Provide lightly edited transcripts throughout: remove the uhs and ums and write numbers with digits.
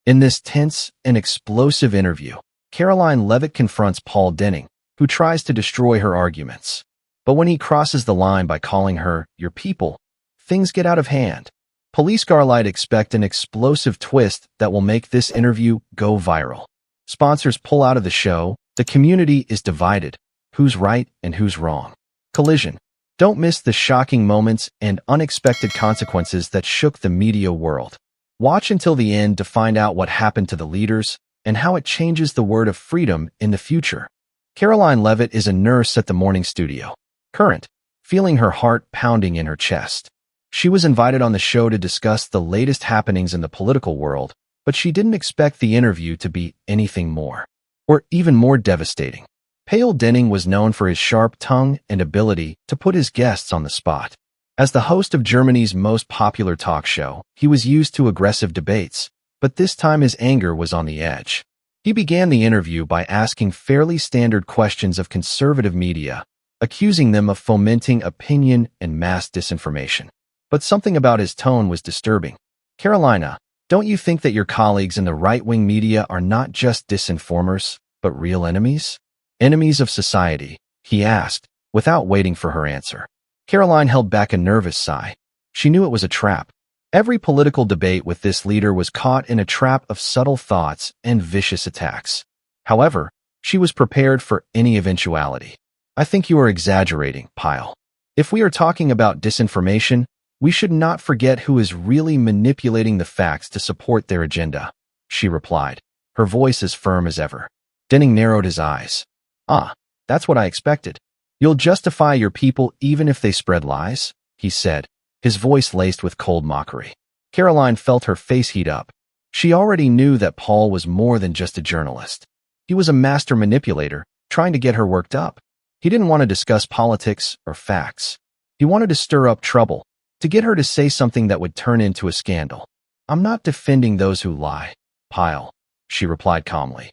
In this tense and explosive interview, Caroline Levitt confronts Payul Denning, who tries to destroy her arguments. But when he crosses the line by calling her your people, things get out of hand. Police Garlight expect an explosive twist that will make this interview go viral. Sponsors pull out of the show. The community is divided. Who's right and who's wrong? Collision. Don't miss the shocking moments and unexpected consequences that shook the media world. Watch until the end to find out what happened to the leaders and how it changes the word of freedom in the future. Caroline Levitt is a nurse at the morning studio. Current, feeling her heart pounding in her chest. She was invited on the show to discuss the latest happenings in the political world, but she didn't expect the interview to be anything more, or even more devastating. Payul Denning was known for his sharp tongue and ability to put his guests on the spot. As the host of Germany's most popular talk show, he was used to aggressive debates, but this time his anger was on the edge. He began the interview by asking fairly standard questions of conservative media, accusing them of fomenting opinion and mass disinformation. But something about his tone was disturbing. Carolina, don't you think that your colleagues in the right-wing media are not just disinformers, but real enemies? Enemies of society, he asked, without waiting for her answer. Caroline held back a nervous sigh. She knew it was a trap. Every political debate with this leader was caught in a trap of subtle thoughts and vicious attacks. However, she was prepared for any eventuality. I think you are exaggerating, Payul. If we are talking about disinformation, we should not forget who is really manipulating the facts to support their agenda, she replied, her voice as firm as ever. Denning narrowed his eyes. Ah, that's what I expected. You'll justify your people even if they spread lies, he said, his voice laced with cold mockery. Caroline felt her face heat up. She already knew that Paul was more than just a journalist. He was a master manipulator, trying to get her worked up. He didn't want to discuss politics or facts. He wanted to stir up trouble, to get her to say something that would turn into a scandal. I'm not defending those who lie, Payul, she replied calmly.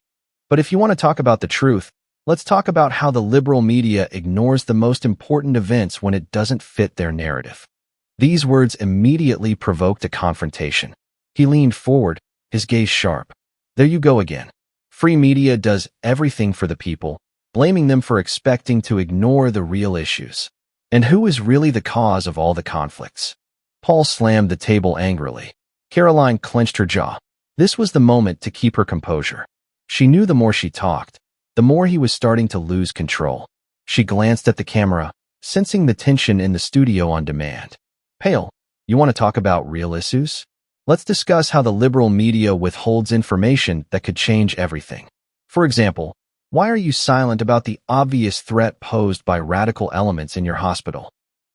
But if you want to talk about the truth, let's talk about how the liberal media ignores the most important events when it doesn't fit their narrative. These words immediately provoked a confrontation. He leaned forward, his gaze sharp. There you go again. Free media does everything for the people, blaming them for expecting to ignore the real issues. And who is really the cause of all the conflicts? Paul slammed the table angrily. Caroline clenched her jaw. This was the moment to keep her composure. She knew the more she talked, the more he was starting to lose control. She glanced at the camera, sensing the tension in the studio on demand. Payul, you want to talk about real issues? Let's discuss how the liberal media withholds information that could change everything. For example, why are you silent about the obvious threat posed by radical elements in your hospital?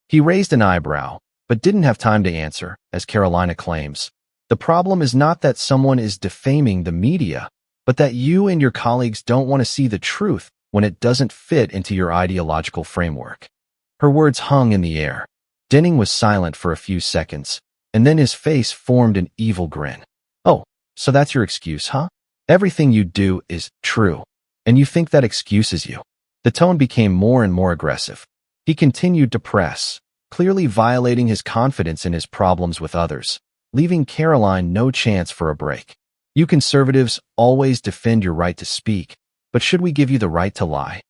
He raised an eyebrow, but didn't have time to answer, as Carolina claims. The problem is not that someone is defaming the media, but that you and your colleagues don't want to see the truth when it doesn't fit into your ideological framework. Her words hung in the air. Denning was silent for a few seconds, and then his face formed an evil grin. Oh, so that's your excuse, huh? Everything you do is true, and you think that excuses you. The tone became more and more aggressive. He continued to press, clearly violating his confidence in his problems with others, leaving Caroline no chance for a break. You conservatives always defend your right to speak, but should we give you the right to lie?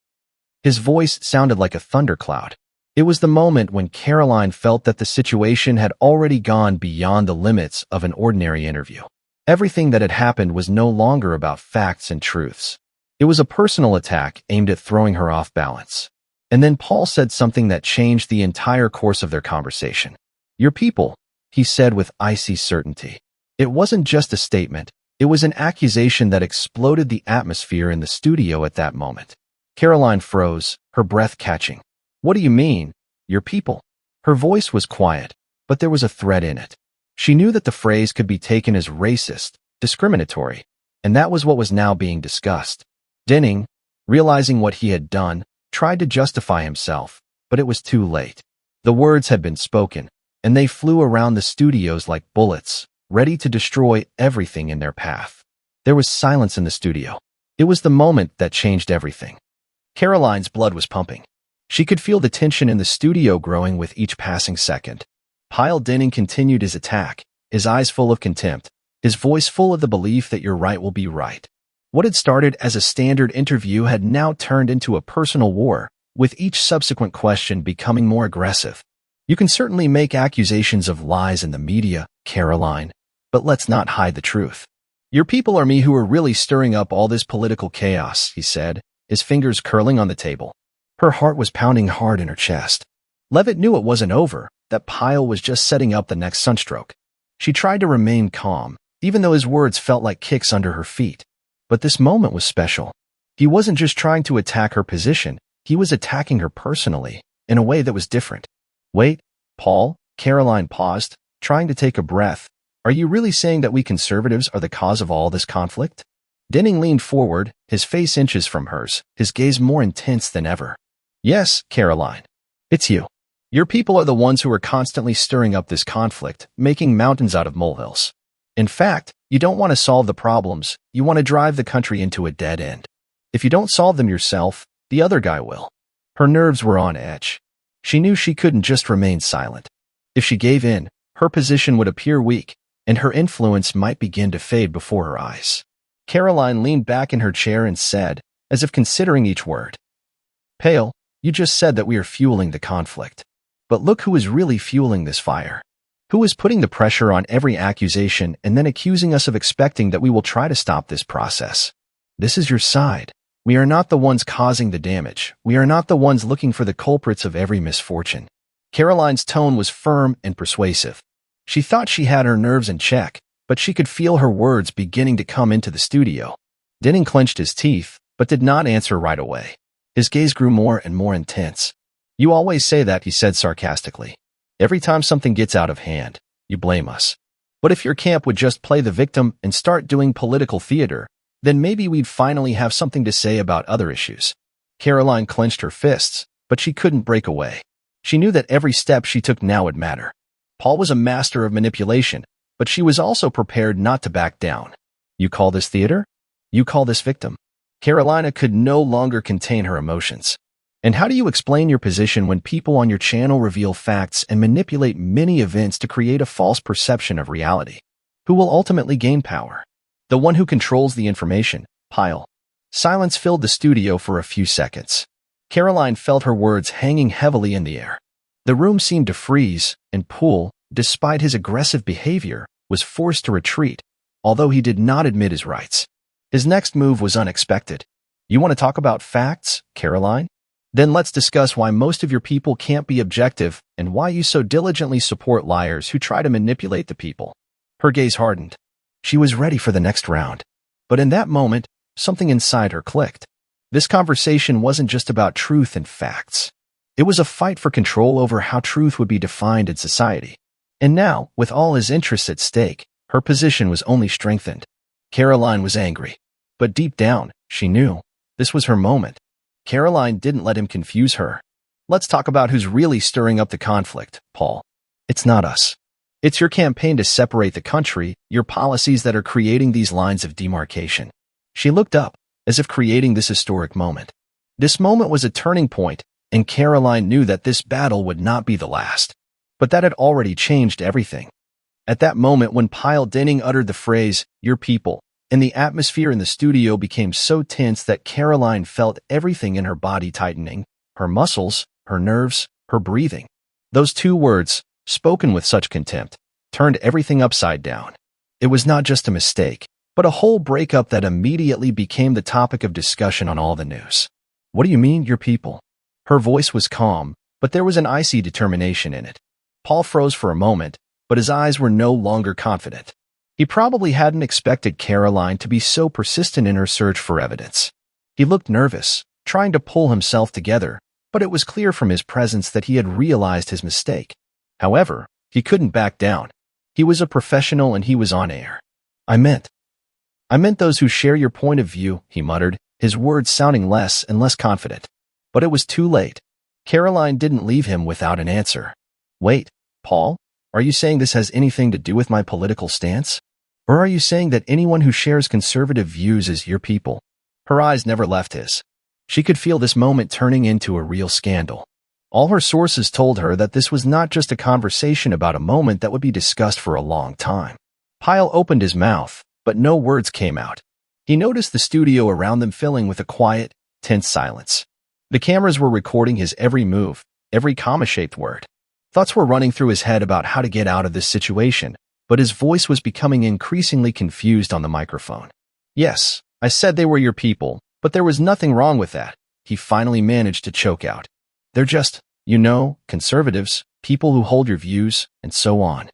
His voice sounded like a thundercloud. It was the moment when Caroline felt that the situation had already gone beyond the limits of an ordinary interview. Everything that had happened was no longer about facts and truths. It was a personal attack aimed at throwing her off balance. And then Paul said something that changed the entire course of their conversation. Your people, he said with icy certainty. It wasn't just a statement. It was an accusation that exploded the atmosphere in the studio at that moment. Caroline froze, her breath catching. What do you mean, your people? Her voice was quiet, but there was a threat in it. She knew that the phrase could be taken as racist, discriminatory, and that was what was now being discussed. Denning, realizing what he had done, tried to justify himself, but it was too late. The words had been spoken, and they flew around the studios like bullets, ready to destroy everything in their path. There was silence in the studio. It was the moment that changed everything. Caroline's blood was pumping. She could feel the tension in the studio growing with each passing second. Payul Denning continued his attack, his eyes full of contempt, his voice full of the belief that your right will be right. What had started as a standard interview had now turned into a personal war, with each subsequent question becoming more aggressive. You can certainly make accusations of lies in the media, Caroline, but let's not hide the truth. Your people are me who are really stirring up all this political chaos, he said, his fingers curling on the table. Her heart was pounding hard in her chest. Levitt knew it wasn't over, that Payul was just setting up the next sunstroke. She tried to remain calm, even though his words felt like kicks under her feet. But this moment was special. He wasn't just trying to attack her position, he was attacking her personally, in a way that was different. Wait, Paul, Caroline paused, trying to take a breath. Are you really saying that we conservatives are the cause of all this conflict? Denning leaned forward, his face inches from hers, his gaze more intense than ever. Yes, Caroline. It's you. Your people are the ones who are constantly stirring up this conflict, making mountains out of molehills. In fact, you don't want to solve the problems, you want to drive the country into a dead end. If you don't solve them yourself, the other guy will. Her nerves were on edge. She knew she couldn't just remain silent. If she gave in, her position would appear weak, and her influence might begin to fade before her eyes. Caroline leaned back in her chair and said, as if considering each word, Payul, you just said that we are fueling the conflict. But look who is really fueling this fire. Who is putting the pressure on every accusation and then accusing us of expecting that we will try to stop this process. This is your side. We are not the ones causing the damage. We are not the ones looking for the culprits of every misfortune. Caroline's tone was firm and persuasive. She thought she had her nerves in check, but she could feel her words beginning to come into the studio. Denning clenched his teeth, but did not answer right away. His gaze grew more and more intense. You always say that, he said sarcastically. Every time something gets out of hand, you blame us. But if your camp would just play the victim and start doing political theater, then maybe we'd finally have something to say about other issues. Caroline clenched her fists, but she couldn't break away. She knew that every step she took now would matter. Paul was a master of manipulation, but she was also prepared not to back down. You call this theater? You call this victim? Carolina could no longer contain her emotions. And how do you explain your position when people on your channel reveal facts and manipulate many events to create a false perception of reality? Who will ultimately gain power? The one who controls the information, Payul. Silence filled the studio for a few seconds. Caroline felt her words hanging heavily in the air. The room seemed to freeze, and Payul, despite his aggressive behavior, was forced to retreat, although he did not admit his rights. His next move was unexpected. You want to talk about facts, Caroline? Then let's discuss why most of your people can't be objective and why you so diligently support liars who try to manipulate the people. Her gaze hardened. She was ready for the next round. But in that moment, something inside her clicked. This conversation wasn't just about truth and facts. It was a fight for control over how truth would be defined in society. And now, with all his interests at stake, her position was only strengthened. Caroline was angry. But deep down, she knew this was her moment. Caroline didn't let him confuse her. Let's talk about who's really stirring up the conflict, Paul. It's not us. It's your campaign to separate the country, your policies that are creating these lines of demarcation. She looked up, as if creating this historic moment. This moment was a turning point, and Caroline knew that this battle would not be the last. But that had already changed everything. At that moment when Payul Denning uttered the phrase, your people, and the atmosphere in the studio became so tense that Caroline felt everything in her body tightening, her muscles, her nerves, her breathing. Those two words, spoken with such contempt, turned everything upside down. It was not just a mistake, but a whole breakup that immediately became the topic of discussion on all the news. What do you mean, your people? Her voice was calm, but there was an icy determination in it. Paul froze for a moment, but his eyes were no longer confident. He probably hadn't expected Caroline to be so persistent in her search for evidence. He looked nervous, trying to pull himself together, but it was clear from his presence that he had realized his mistake. However, he couldn't back down. He was a professional and he was on air. I meant those who share your point of view, he muttered, his words sounding less and less confident. But it was too late. Caroline didn't leave him without an answer. Wait, Paul, are you saying this has anything to do with my political stance? Or are you saying that anyone who shares conservative views is your people? Her eyes never left his. She could feel this moment turning into a real scandal. All her sources told her that this was not just a conversation about a moment that would be discussed for a long time. Pyle opened his mouth, but no words came out. He noticed the studio around them filling with a quiet, tense silence. The cameras were recording his every move, every comma-shaped word. Thoughts were running through his head about how to get out of this situation, but his voice was becoming increasingly confused on the microphone. Yes, I said they were your people, but there was nothing wrong with that, he finally managed to choke out. They're just, conservatives, people who hold your views, and so on.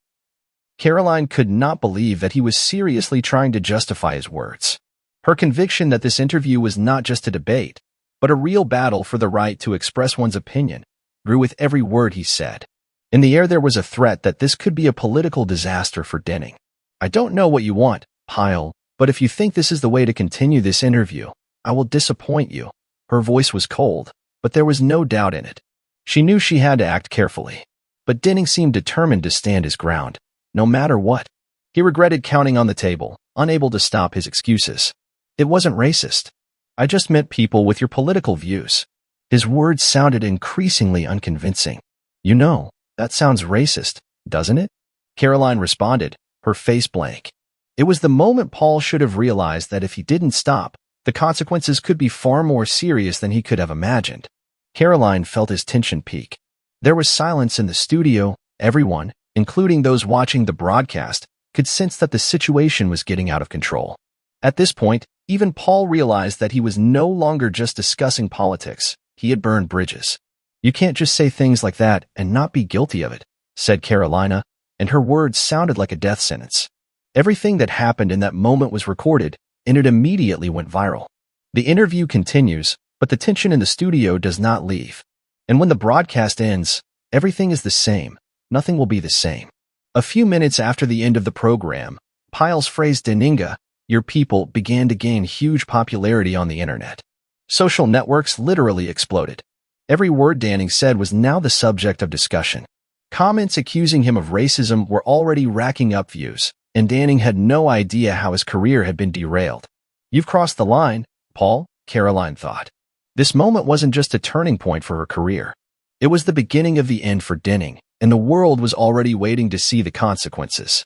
Caroline could not believe that he was seriously trying to justify his words. Her conviction that this interview was not just a debate, but a real battle for the right to express one's opinion, grew with every word he said. In the air there was a threat that this could be a political disaster for Denning. I don't know what you want, Pyle, but if you think this is the way to continue this interview, I will disappoint you. Her voice was cold, but there was no doubt in it. She knew she had to act carefully. But Denning seemed determined to stand his ground, no matter what. He regretted counting on the table, unable to stop his excuses. It wasn't racist. I just meant people with your political views. His words sounded increasingly unconvincing. That sounds racist, doesn't it? Caroline responded, her face blank. It was the moment Paul should have realized that if he didn't stop, the consequences could be far more serious than he could have imagined. Caroline felt his tension peak. There was silence in the studio. Everyone, including those watching the broadcast, could sense that the situation was getting out of control. At this point, even Paul realized that he was no longer just discussing politics. He had burned bridges. You can't just say things like that and not be guilty of it, said Carolina, and her words sounded like a death sentence. Everything that happened in that moment was recorded, and it immediately went viral. The interview continues, but the tension in the studio does not leave. And when the broadcast ends, everything is the same. Nothing will be the same. A few minutes after the end of the program, Pyle's phrase Denninga, your people, began to gain huge popularity on the internet. Social networks literally exploded. Every word Denning said was now the subject of discussion. Comments accusing him of racism were already racking up views, and Denning had no idea how his career had been derailed. You've crossed the line, Paul, Caroline thought. This moment wasn't just a turning point for her career. It was the beginning of the end for Denning, and the world was already waiting to see the consequences.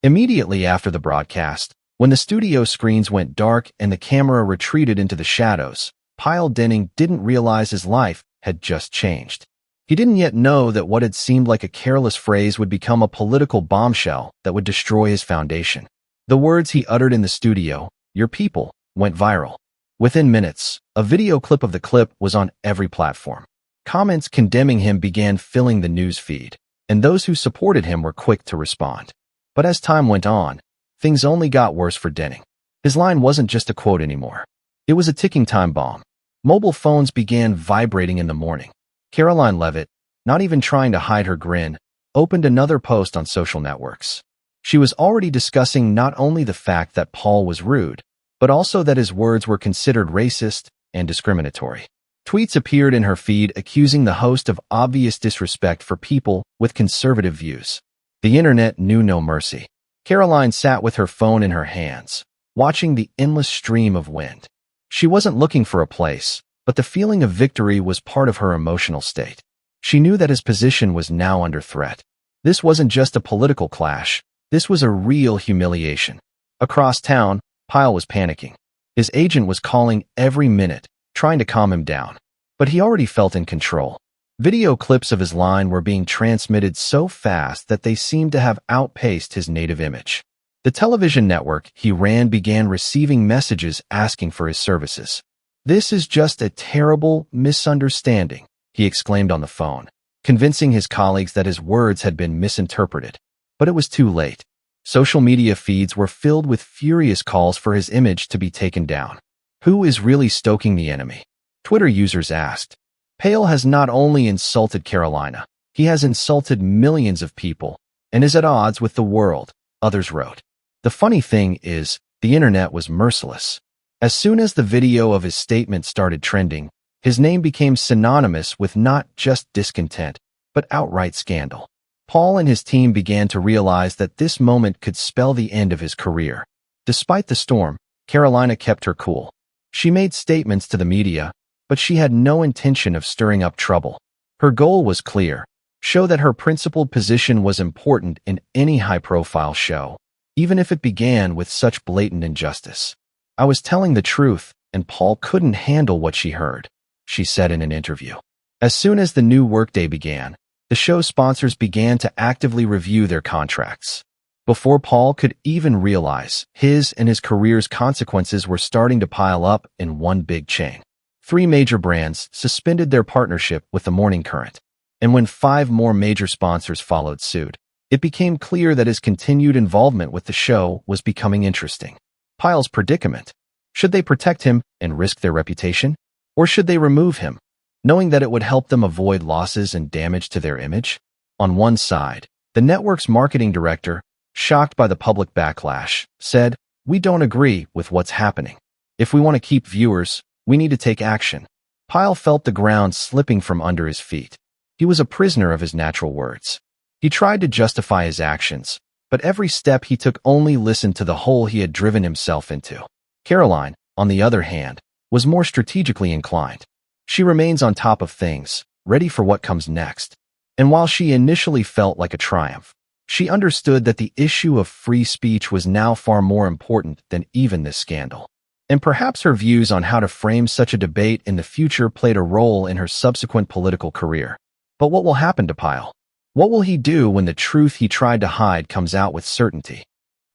Immediately after the broadcast, when the studio screens went dark and the camera retreated into the shadows, Payul Denning didn't realize his life had just changed. He didn't yet know that what had seemed like a careless phrase would become a political bombshell that would destroy his foundation. The words he uttered in the studio, your people, went viral. Within minutes, a video clip of the clip was on every platform. Comments condemning him began filling the news feed, and those who supported him were quick to respond. But as time went on, things only got worse for Denning. His line wasn't just a quote anymore. It was a ticking time bomb. Mobile phones began vibrating in the morning. Caroline Levitt, not even trying to hide her grin, opened another post on social networks. She was already discussing not only the fact that Paul was rude, but also that his words were considered racist and discriminatory. Tweets appeared in her feed accusing the host of obvious disrespect for people with conservative views. The internet knew no mercy. Caroline sat with her phone in her hands, watching the endless stream of wind. She wasn't looking for a place, but the feeling of victory was part of her emotional state. She knew that his position was now under threat. This wasn't just a political clash. This was a real humiliation. Across town, Pyle was panicking. His agent was calling every minute, trying to calm him down. But he already felt in control. Video clips of his line were being transmitted so fast that they seemed to have outpaced his native image. The television network he ran began receiving messages asking for his services. This is just a terrible misunderstanding, he exclaimed on the phone, convincing his colleagues that his words had been misinterpreted. But it was too late. Social media feeds were filled with furious calls for his image to be taken down. Who is really stoking the enemy? Twitter users asked. Payul has not only insulted Carolina, he has insulted millions of people and is at odds with the world, others wrote. The funny thing is, the internet was merciless. As soon as the video of his statement started trending, his name became synonymous with not just discontent, but outright scandal. Paul and his team began to realize that this moment could spell the end of his career. Despite the storm, Carolina kept her cool. She made statements to the media, but she had no intention of stirring up trouble. Her goal was clear: show that her principled position was important in any high-profile show, even if it began with such blatant injustice. I was telling the truth, and Paul couldn't handle what she heard, she said in an interview. As soon as the new workday began, the show's sponsors began to actively review their contracts. Before Paul could even realize, his and his career's consequences were starting to pile up in one big chain. 3 major brands suspended their partnership with the Morning Current, and when 5 more major sponsors followed suit, it became clear that his continued involvement with the show was becoming interesting. Paul's predicament. Should they protect him and risk their reputation? Or should they remove him, knowing that it would help them avoid losses and damage to their image? On one side, the network's marketing director, shocked by the public backlash, said, "We don't agree with what's happening. If we want to keep viewers, we need to take action." Payul felt the ground slipping from under his feet. He was a prisoner of his natural words. He tried to justify his actions, but every step he took only listened to the hole he had driven himself into. Caroline, on the other hand, was more strategically inclined. She remains on top of things, ready for what comes next. And while she initially felt like a triumph, she understood that the issue of free speech was now far more important than even this scandal. And perhaps her views on how to frame such a debate in the future played a role in her subsequent political career. But what will happen to Payul? What will he do when the truth he tried to hide comes out with certainty?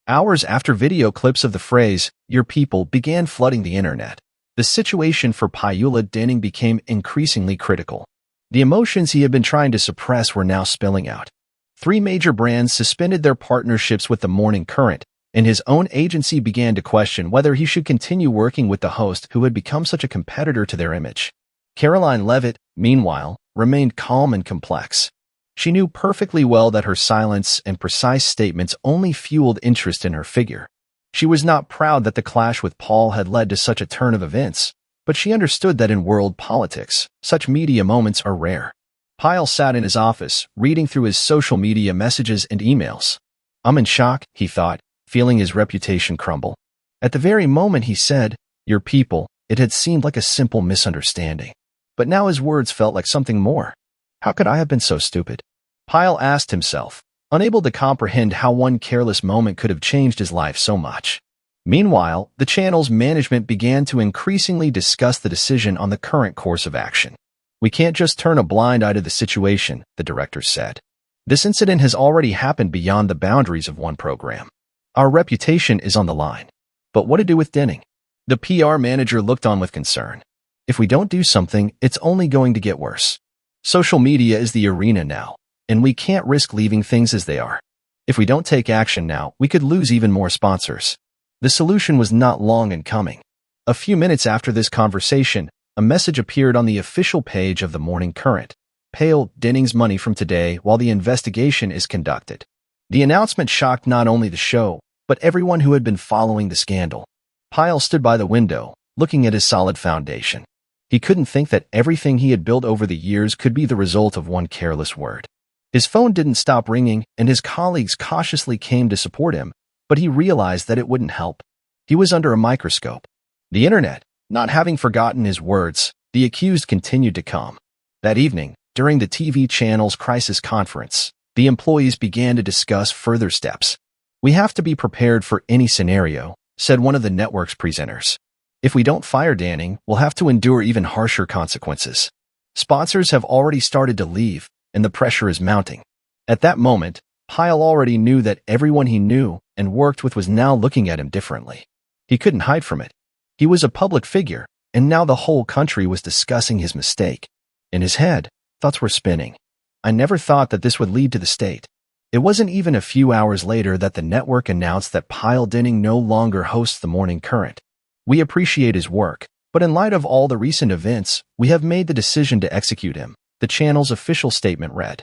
Hours after video clips of the phrase, "your people," began flooding the internet, the situation for Payul Denning became increasingly critical. The emotions he had been trying to suppress were now spilling out. 3 major brands suspended their partnerships with the Morning Current, and his own agency began to question whether he should continue working with the host who had become such a competitor to their image. Caroline Levitt, meanwhile, remained calm and complex. She knew perfectly well that her silence and precise statements only fueled interest in her figure. She was not proud that the clash with Paul had led to such a turn of events, but she understood that in world politics, such media moments are rare. Payul sat in his office, reading through his social media messages and emails. "I'm in shock," he thought, feeling his reputation crumble. At the very moment he said, "your people," it had seemed like a simple misunderstanding. But now his words felt like something more. How could I have been so stupid? Payul asked himself, unable to comprehend how one careless moment could have changed his life so much. Meanwhile, the channel's management began to increasingly discuss the decision on the current course of action. "We can't just turn a blind eye to the situation," the director said. "This incident has already happened beyond the boundaries of one program. Our reputation is on the line." But what to do with Denning? The PR manager looked on with concern. "If we don't do something, it's only going to get worse. Social media is the arena now, and we can't risk leaving things as they are. If we don't take action now, we could lose even more sponsors." The solution was not long in coming. A few minutes after this conversation, a message appeared on the official page of the Morning Current. "Payul Denning's money from today while the investigation is conducted." The announcement shocked not only the show, but everyone who had been following the scandal. Payul stood by the window, looking at his solid foundation. He couldn't think that everything he had built over the years could be the result of one careless word. His phone didn't stop ringing, and his colleagues cautiously came to support him, but he realized that it wouldn't help. He was under a microscope. The internet, not having forgotten his words, the accused continued to come. That evening, during the TV channel's crisis conference, the employees began to discuss further steps. "We have to be prepared for any scenario," said one of the network's presenters. "If we don't fire Denning, we'll have to endure even harsher consequences. Sponsors have already started to leave, and the pressure is mounting." At that moment, Payul already knew that everyone he knew and worked with was now looking at him differently. He couldn't hide from it. He was a public figure, and now the whole country was discussing his mistake. In his head, thoughts were spinning. "I never thought that this would lead to the state." It wasn't even a few hours later that the network announced that Payul Denning no longer hosts the Morning Current. "We appreciate his work, but in light of all the recent events, we have made the decision to execute him," the channel's official statement read.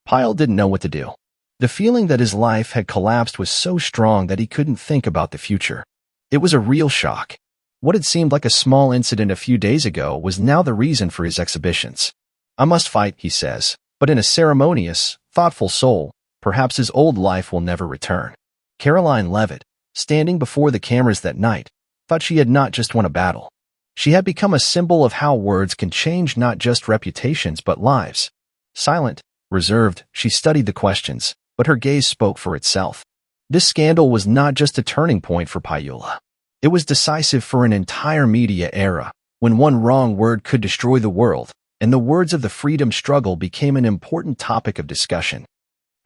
Payul didn't know what to do. The feeling that his life had collapsed was so strong that he couldn't think about the future. It was a real shock. What had seemed like a small incident a few days ago was now the reason for his exhibitions. "I must fight," he says, but in a ceremonious, thoughtful soul. Perhaps his old life will never return. Caroline Levitt, standing before the cameras that night, thought she had not just won a battle. She had become a symbol of how words can change not just reputations but lives. Silent, reserved, she studied the questions, but her gaze spoke for itself. This scandal was not just a turning point for Pajula. It was decisive for an entire media era, when one wrong word could destroy the world, and the words of the freedom struggle became an important topic of discussion.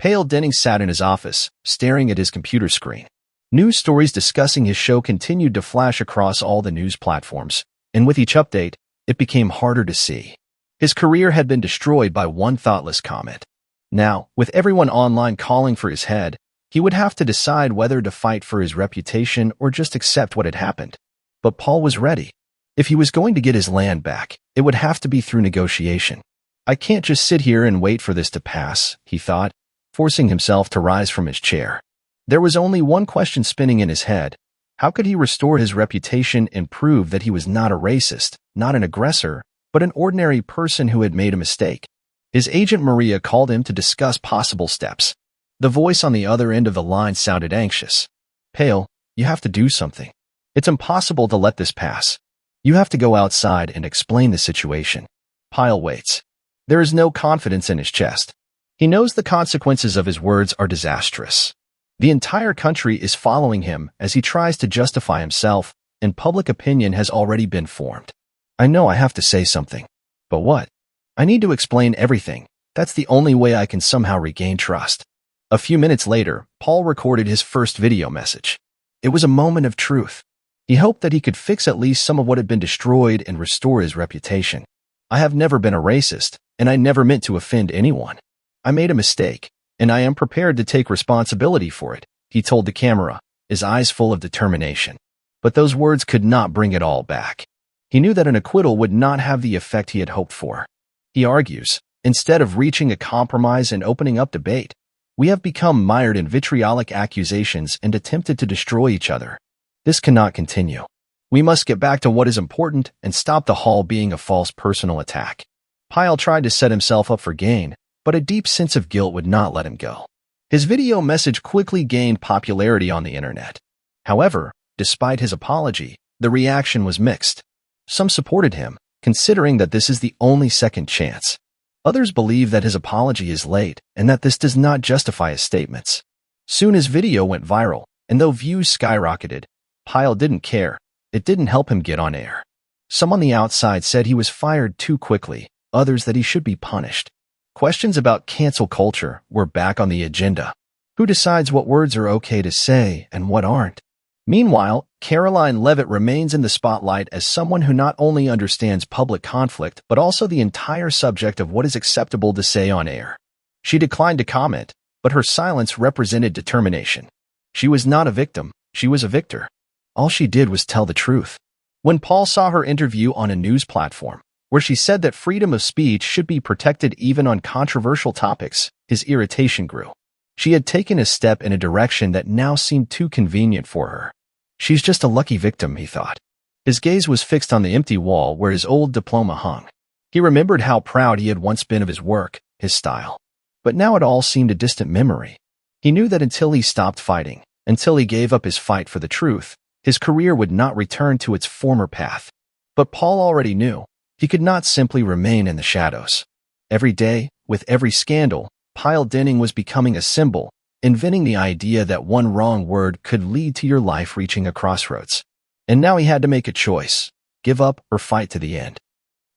Payul Denning sat in his office, staring at his computer screen. News stories discussing his show continued to flash across all the news platforms, and with each update, it became harder to see. His career had been destroyed by one thoughtless comment. Now, with everyone online calling for his head, he would have to decide whether to fight for his reputation or just accept what had happened. But Paul was ready. If he was going to get his land back, it would have to be through negotiation. I can't just sit here and wait for this to pass, he thought, forcing himself to rise from his chair. There was only one question spinning in his head. How could he restore his reputation and prove that he was not a racist, not an aggressor, but an ordinary person who had made a mistake? His agent Maria called him to discuss possible steps. The voice on the other end of the line sounded anxious. Payul, you have to do something. It's impossible to let this pass. You have to go outside and explain the situation. Payul waits. There is no confidence in his chest. He knows the consequences of his words are disastrous. The entire country is following him as he tries to justify himself, and public opinion has already been formed. I know I have to say something. But what? I need to explain everything. That's the only way I can somehow regain trust. A few minutes later, Paul recorded his first video message. It was a moment of truth. He hoped that he could fix at least some of what had been destroyed and restore his reputation. I have never been a racist, and I never meant to offend anyone. I made a mistake, and I am prepared to take responsibility for it, he told the camera, his eyes full of determination. But those words could not bring it all back. He knew that an acquittal would not have the effect he had hoped for. He argues, instead of reaching a compromise and opening up debate, we have become mired in vitriolic accusations and attempted to destroy each other. This cannot continue. We must get back to what is important and stop the hall being a false personal attack. Payul tried to set himself up for gain, but a deep sense of guilt would not let him go. His video message quickly gained popularity on the internet. However, despite his apology, the reaction was mixed. Some supported him, considering that this is the only second chance. Others believe that his apology is late and that this does not justify his statements. Soon his video went viral, and though views skyrocketed, Payul didn't care. It didn't help him get on air. Some on the outside said he was fired too quickly, others that he should be punished. Questions about cancel culture were back on the agenda. Who decides what words are okay to say and what aren't? Meanwhile, Caroline Levitt remains in the spotlight as someone who not only understands public conflict but also the entire subject of what is acceptable to say on air. She declined to comment, but her silence represented determination. She was not a victim, she was a victor. All she did was tell the truth. When Paul saw her interview on a news platform, where she said that freedom of speech should be protected even on controversial topics, his irritation grew. She had taken a step in a direction that now seemed too convenient for her. She's just a lucky victim, he thought. His gaze was fixed on the empty wall where his old diploma hung. He remembered how proud he had once been of his work, his style. But now it all seemed a distant memory. He knew that until he stopped fighting, until he gave up his fight for the truth, his career would not return to its former path. But Paul already knew. He could not simply remain in the shadows. Every day, with every scandal, Payul Denning was becoming a symbol, inventing the idea that one wrong word could lead to your life reaching a crossroads. And now he had to make a choice, give up or fight to the end.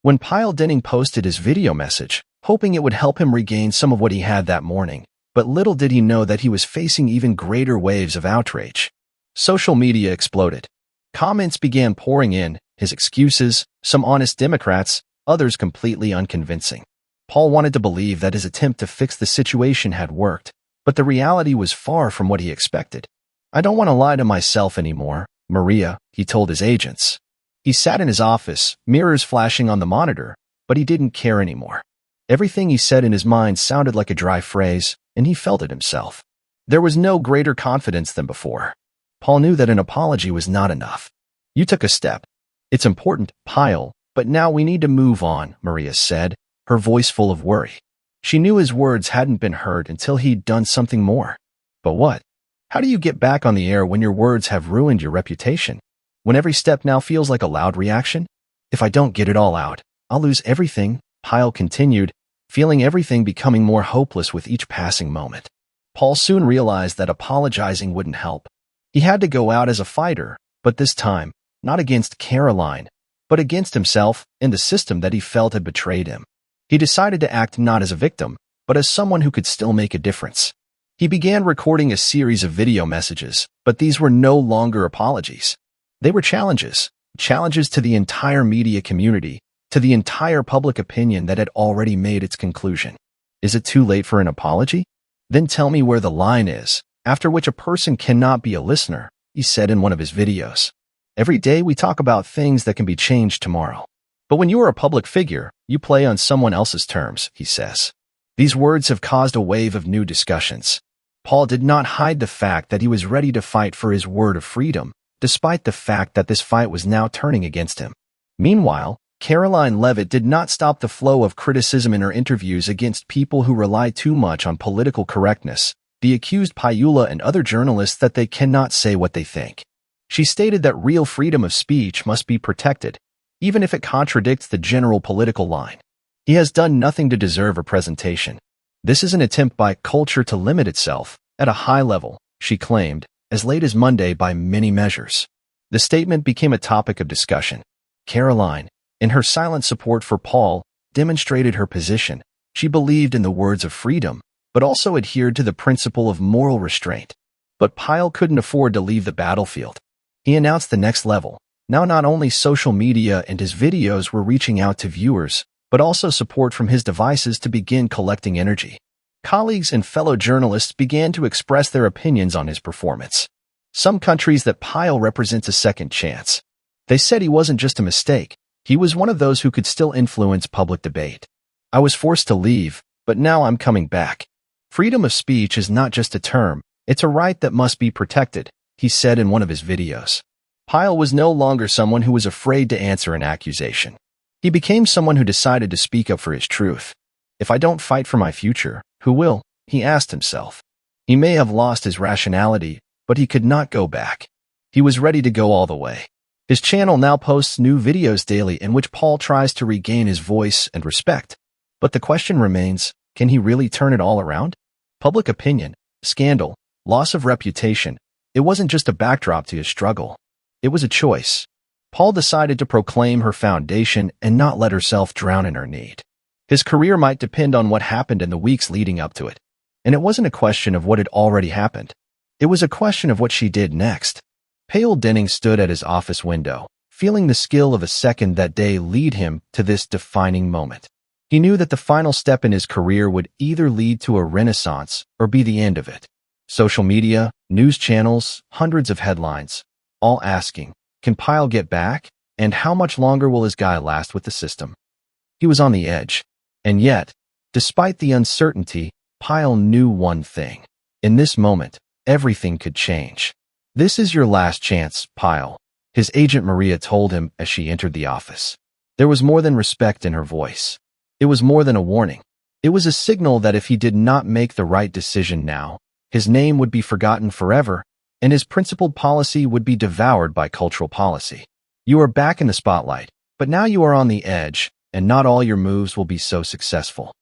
When Payul Denning posted his video message, hoping it would help him regain some of what he had that morning, but little did he know that he was facing even greater waves of outrage. Social media exploded. Comments began pouring in, his excuses, some honest Democrats, others completely unconvincing. Paul wanted to believe that his attempt to fix the situation had worked, but the reality was far from what he expected. I don't want to lie to myself anymore, Maria, he told his agents. He sat in his office, mirrors flashing on the monitor, but he didn't care anymore. Everything he said in his mind sounded like a dry phrase, and he felt it himself. There was no greater confidence than before. Paul knew that an apology was not enough. You took a step. It's important, Payul, but now we need to move on, Maria said, her voice full of worry. She knew his words hadn't been heard until he'd done something more. But what? How do you get back on the air when your words have ruined your reputation? When every step now feels like a loud reaction? If I don't get it all out, I'll lose everything, Payul continued, feeling everything becoming more hopeless with each passing moment. Paul soon realized that apologizing wouldn't help. He had to go out as a fighter, but this time, not against Caroline, but against himself and the system that he felt had betrayed him. He decided to act not as a victim, but as someone who could still make a difference. He began recording a series of video messages, but these were no longer apologies. They were challenges to the entire media community, to the entire public opinion that had already made its conclusion. Is it too late for an apology? Then tell me where the line is, after which a person cannot be a listener, he said in one of his videos. Every day we talk about things that can be changed tomorrow. But when you are a public figure, you play on someone else's terms, he says. These words have caused a wave of new discussions. Paul did not hide the fact that he was ready to fight for his word of freedom, despite the fact that this fight was now turning against him. Meanwhile, Caroline Levitt did not stop the flow of criticism in her interviews against people who rely too much on political correctness. She accused Pajula and other journalists that they cannot say what they think. She stated that real freedom of speech must be protected, even if it contradicts the general political line. He has done nothing to deserve a presentation. This is an attempt by culture to limit itself, at a high level, she claimed, as late as Monday by many measures. The statement became a topic of discussion. Caroline, in her silent support for Paul, demonstrated her position. She believed in the words of freedom, but also adhered to the principle of moral restraint. But Payul couldn't afford to leave the battlefield. He announced the next level. Now not only social media and his videos were reaching out to viewers, but also support from his devices to begin collecting energy. Colleagues and fellow journalists began to express their opinions on his performance. Some countries that Payul represents a second chance. They said he wasn't just a mistake. He was one of those who could still influence public debate. I was forced to leave, but now I'm coming back. Freedom of speech is not just a term, it's a right that must be protected, he said in one of his videos. Payul was no longer someone who was afraid to answer an accusation. He became someone who decided to speak up for his truth. If I don't fight for my future, who will? He asked himself. He may have lost his rationality, but he could not go back. He was ready to go all the way. His channel now posts new videos daily in which Paul tries to regain his voice and respect. But the question remains, can he really turn it all around? Public opinion, scandal, loss of reputation. It wasn't just a backdrop to his struggle. It was a choice. Paul decided to proclaim her foundation and not let herself drown in her need. His career might depend on what happened in the weeks leading up to it. And it wasn't a question of what had already happened. It was a question of what she did next. Payul Denning stood at his office window, feeling the skill of a second that day lead him to this defining moment. He knew that the final step in his career would either lead to a renaissance or be the end of it. Social media, news channels, hundreds of headlines, all asking, can Payul get back? And how much longer will his guy last with the system? He was on the edge. And yet, despite the uncertainty, Payul knew one thing. In this moment, everything could change. This is your last chance, Payul, his agent Maria told him as she entered the office. There was more than respect in her voice. It was more than a warning. It was a signal that if he did not make the right decision now, his name would be forgotten forever, and his principled policy would be devoured by cultural policy. You are back in the spotlight, but now you are on the edge, and not all your moves will be so successful.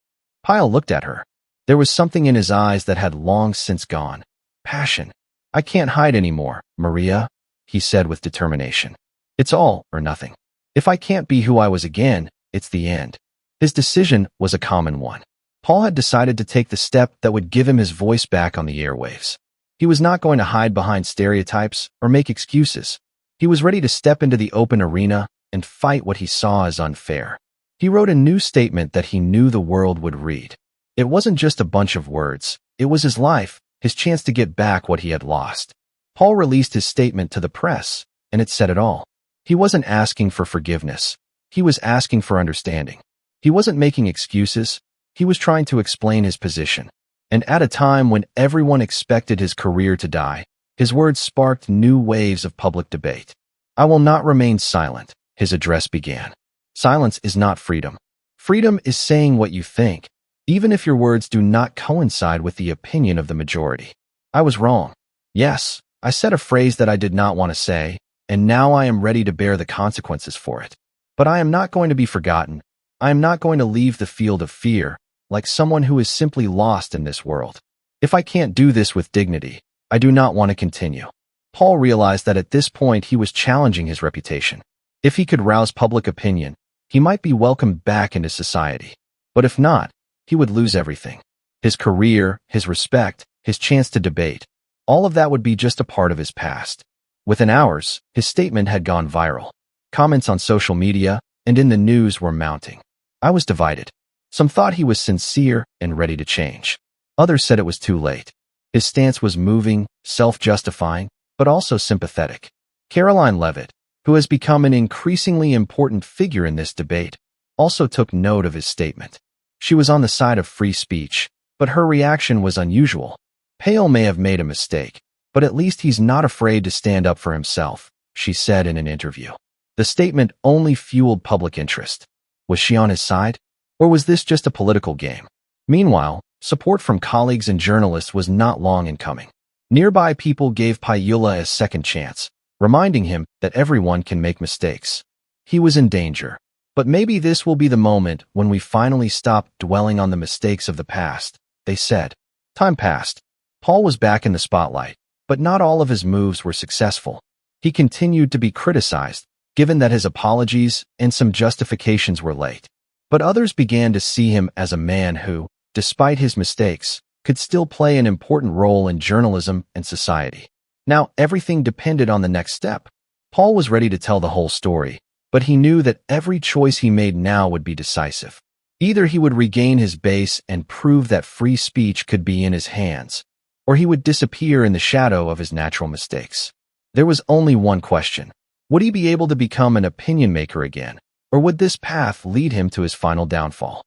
Payul looked at her. There was something in his eyes that had long since gone. Passion. I can't hide anymore, Maria, he said with determination. It's all or nothing. If I can't be who I was again, it's the end. His decision was a common one. Paul had decided to take the step that would give him his voice back on the airwaves. He was not going to hide behind stereotypes or make excuses. He was ready to step into the open arena and fight what he saw as unfair. He wrote a new statement that he knew the world would read. It wasn't just a bunch of words. It was his life, his chance to get back what he had lost. Paul released his statement to the press, and it said it all. He wasn't asking for forgiveness. He was asking for understanding. He wasn't making excuses. He was trying to explain his position. And at a time when everyone expected his career to die, his words sparked new waves of public debate. I will not remain silent, his address began. Silence is not freedom. Freedom is saying what you think, even if your words do not coincide with the opinion of the majority. I was wrong. Yes, I said a phrase that I did not want to say, and now I am ready to bear the consequences for it. But I am not going to be forgotten. I am not going to leave the field of fear, like someone who is simply lost in this world. If I can't do this with dignity, I do not want to continue. Paul realized that at this point he was challenging his reputation. If he could rouse public opinion, he might be welcomed back into society. But if not, he would lose everything. His career, his respect, his chance to debate, all of that would be just a part of his past. Within hours, his statement had gone viral. Comments on social media and in the news were mounting. I was divided. Some thought he was sincere and ready to change. Others said it was too late. His stance was moving, self-justifying, but also sympathetic. Caroline Levitt, who has become an increasingly important figure in this debate, also took note of his statement. She was on the side of free speech, but her reaction was unusual. Payul may have made a mistake, but at least he's not afraid to stand up for himself, she said in an interview. The statement only fueled public interest. Was she on his side? Or was this just a political game? Meanwhile, support from colleagues and journalists was not long in coming. Nearby people gave Pajula a second chance, reminding him that everyone can make mistakes. He was in danger, but maybe this will be the moment when we finally stop dwelling on the mistakes of the past, they said. Time passed. Paul was back in the spotlight, but not all of his moves were successful. He continued to be criticized, given that his apologies and some justifications were late. But others began to see him as a man who, despite his mistakes, could still play an important role in journalism and society. Now, everything depended on the next step. Paul was ready to tell the whole story, but he knew that every choice he made now would be decisive. Either he would regain his base and prove that free speech could be in his hands, or he would disappear in the shadow of his natural mistakes. There was only one question. Would he be able to become an opinion maker again, or would this path lead him to his final downfall?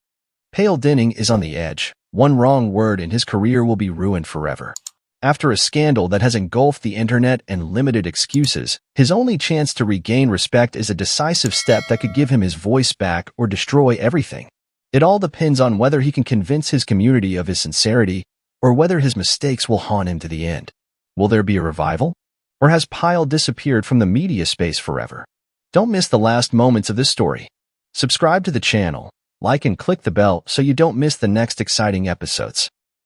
Payul Denning is on the edge. One wrong word and his career will be ruined forever. After a scandal that has engulfed the internet and limited excuses, his only chance to regain respect is a decisive step that could give him his voice back or destroy everything. It all depends on whether he can convince his community of his sincerity or whether his mistakes will haunt him to the end. Will there be a revival? Or has Payul disappeared from the media space forever? Don't miss the last moments of this story. Subscribe to the channel, like and click the bell so you don't miss the next exciting episodes.